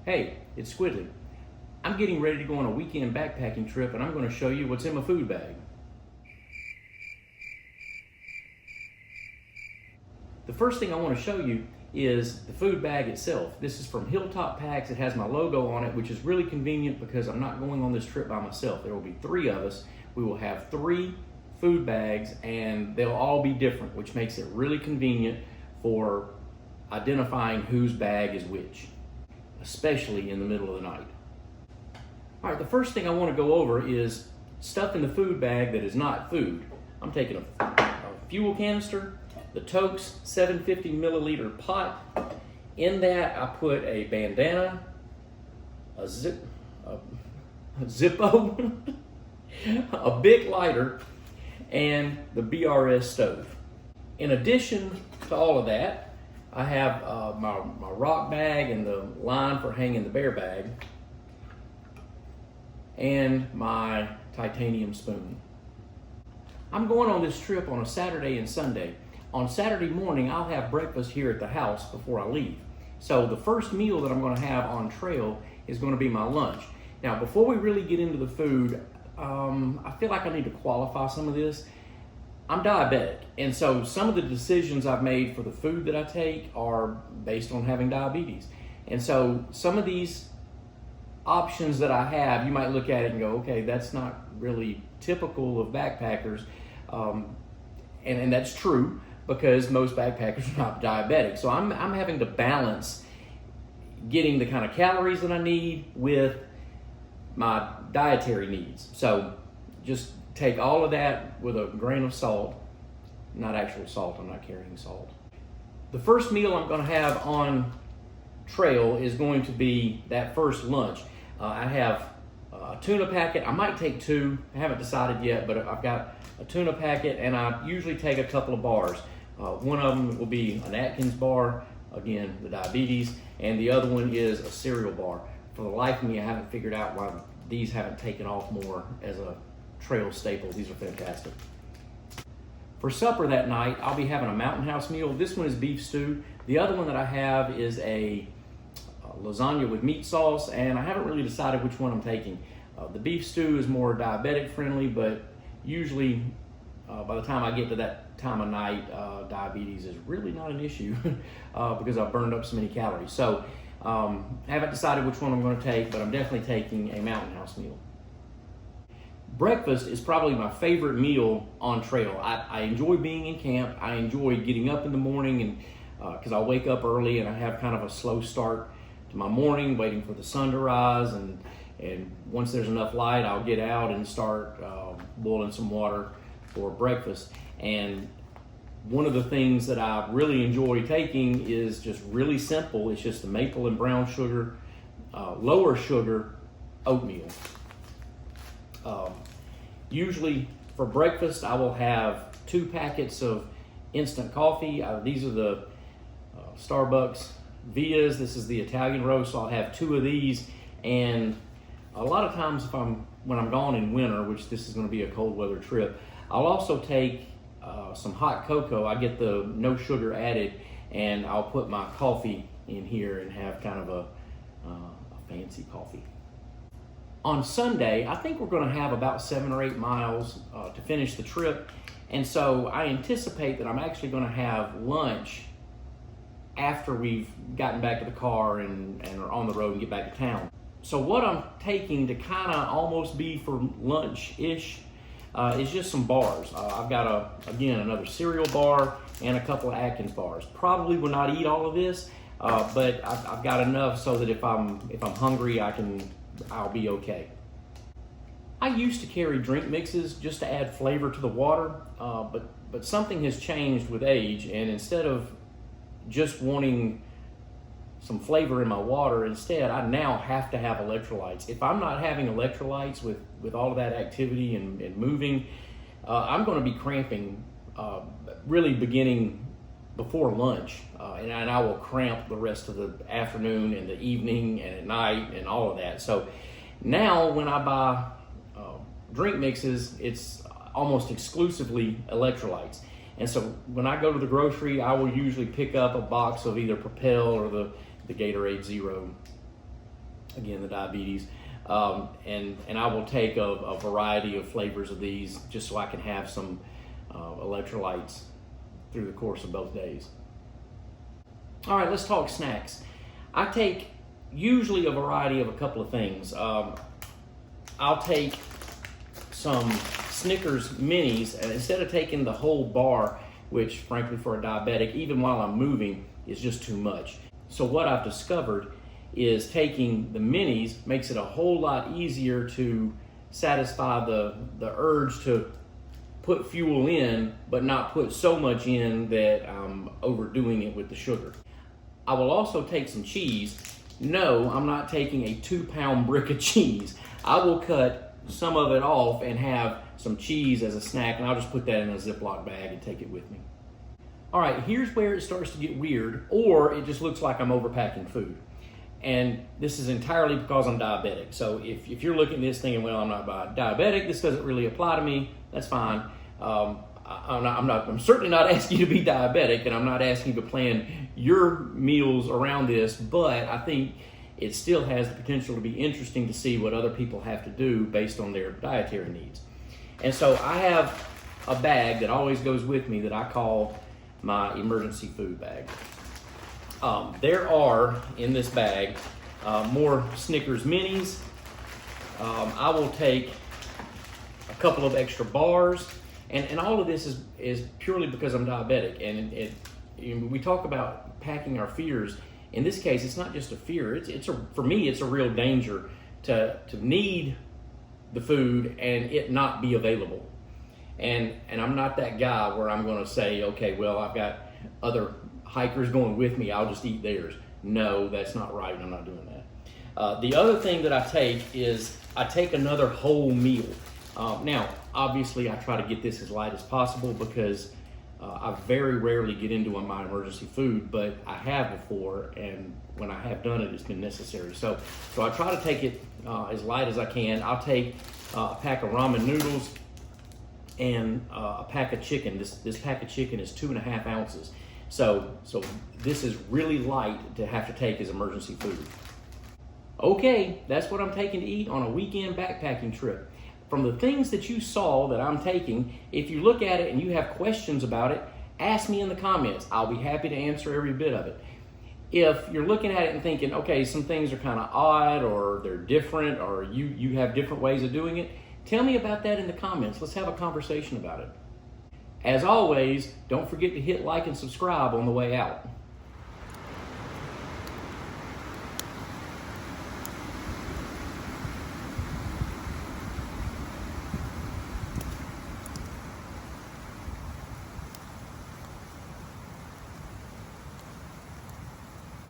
Hey, it's Squidly. I'm getting ready to go on a weekend backpacking trip and I'm going to show you what's in my food bag. The first thing I want to show you is the food bag itself. This is from Hilltop Packs. It has my logo on it, which is really convenient because I'm not going on this trip by myself. There will be 3 of us. We will have 3 food bags and they'll all be different, which makes it really convenient for identifying whose bag is which, especially in the middle of the night. All right, the first thing I want to go over is stuff in the food bag that is not food. I'm taking a fuel canister, the Toke's 750 milliliter pot. In that, I put a bandana, a Zippo, a Bic lighter, and the BRS stove. In addition to all of that, I have my rock bag and the line for hanging the bear bag, and my titanium spoon. I'm going on this trip on a Saturday and Sunday. On Saturday morning, I'll have breakfast here at the house before I leave. So the first meal that I'm going to have on trail is going to be my lunch. Now, before we really get into the food, I feel like I need to qualify some of this. I'm diabetic, and so some of the decisions I've made for the food that I take are based on having diabetes. And so some of these options that I have, you might look at it and go, okay, that's not really typical of backpackers. And that's true because most backpackers are not diabetic. So I'm having to balance getting the kind of calories that I need with my dietary needs. So just take all of that with a grain of salt, not actual salt, I'm not carrying salt. The first meal I'm going to have on trail is going to be that first lunch. I have a tuna packet. I might take 2, I haven't decided yet, but I've got a tuna packet and I usually take a couple of bars. One of them will be an Atkins bar, again, the diabetes, and the other one is a cereal bar. For the life of me, I haven't figured out why these haven't taken off more as a trail staple. These are fantastic. For supper that night, I'll be having a Mountain House meal. This one is beef stew. The other one that I have is a lasagna with meat sauce, and I haven't really decided which one I'm taking. The beef stew is more diabetic friendly, but usually by the time I get to that time of night, diabetes is really not an issue because I've burned up so many calories. So I haven't decided which one I'm going to take, but I'm definitely taking a Mountain House meal. Breakfast is probably my favorite meal on trail. I enjoy being in camp. I enjoy getting up in the morning, and because I'll wake up early and I have kind of a slow start to my morning, waiting for the sun to rise, and once there's enough light, I'll get out and start boiling some water for breakfast. And one of the things that I really enjoy taking is just really simple. It's just the maple and brown sugar, lower sugar oatmeal. Usually for breakfast, I will have 2 packets of instant coffee. These are the Starbucks Vias. This is the Italian roast, so I'll have 2 of these. And a lot of times when I'm gone in winter, which this is going to be a cold weather trip, I'll also take some hot cocoa. I get the no sugar added, and I'll put my coffee in here and have kind of a fancy coffee. On Sunday, I think we're going to have about 7 or 8 miles to finish the trip, and so I anticipate that I'm actually going to have lunch after we've gotten back to the car and are on the road and get back to town. So what I'm taking to kind of almost be for lunch-ish is just some bars. I've got again another cereal bar and a couple of Atkins bars. Probably will not eat all of this, but I've got enough so that if I'm hungry, I'll be okay. I used to carry drink mixes just to add flavor to the water, but something has changed with age, and instead of just wanting some flavor in my water, instead I now have to have electrolytes. If I'm not having electrolytes with all of that activity and moving, I'm going to be cramping really beginning before lunch, and I will cramp the rest of the afternoon and the evening and at night and all of that. So now when I buy drink mixes, it's almost exclusively electrolytes. And so when I go to the grocery, I will usually pick up a box of either Propel or the Gatorade Zero. again, the diabetes. And I will take a variety of flavors of these just so I can have some electrolytes through the course of both days. All right, let's talk snacks. I take usually a variety of a couple of things. I'll take some Snickers minis, and instead of taking the whole bar, which frankly for a diabetic, even while I'm moving, is just too much. So what I've discovered is taking the minis makes it a whole lot easier to satisfy the urge to put fuel in, but not put so much in that I'm overdoing it with the sugar. I will also take some cheese. No, I'm not taking a 2-pound brick of cheese. I will cut some of it off and have some cheese as a snack, and I'll just put that in a Ziploc bag and take it with me. All right, here's where it starts to get weird, or it just looks like I'm overpacking food. And this is entirely because I'm diabetic. So if you're looking at this thinking, well, I'm not diabetic, this doesn't really apply to me, that's fine. I'm certainly not asking you to be diabetic, and I'm not asking you to plan your meals around this, but I think it still has the potential to be interesting to see what other people have to do based on their dietary needs. And so I have a bag that always goes with me that I call my emergency food bag. There are, in this bag, more Snickers minis. I will take a couple of extra bars, and all of this is purely because I'm diabetic. And we talk about packing our fears. In this case, it's not just a fear. For me, it's a real danger to need the food and it not be available. And I'm not that guy where I'm going to say, okay, well, I've got other hikers going with me, I'll just eat theirs. No, that's not right. I'm not doing that. The other thing that I take is I take another whole meal. Now, obviously, I try to get this as light as possible because I very rarely get into my emergency food, but I have before, and when I have done it, it's been necessary. So I try to take it as light as I can. I'll take a pack of ramen noodles and a pack of chicken. This pack of chicken is 2.5 ounces. So this is really light to have to take as emergency food. Okay, that's what I'm taking to eat on a weekend backpacking trip. From the things that you saw that I'm taking, if you look at it and you have questions about it, ask me in the comments. I'll be happy to answer every bit of it. If you're looking at it and thinking, okay, some things are kind of odd or they're different or you have different ways of doing it, tell me about that in the comments. Let's have a conversation about it. As always, don't forget to hit like and subscribe on the way out.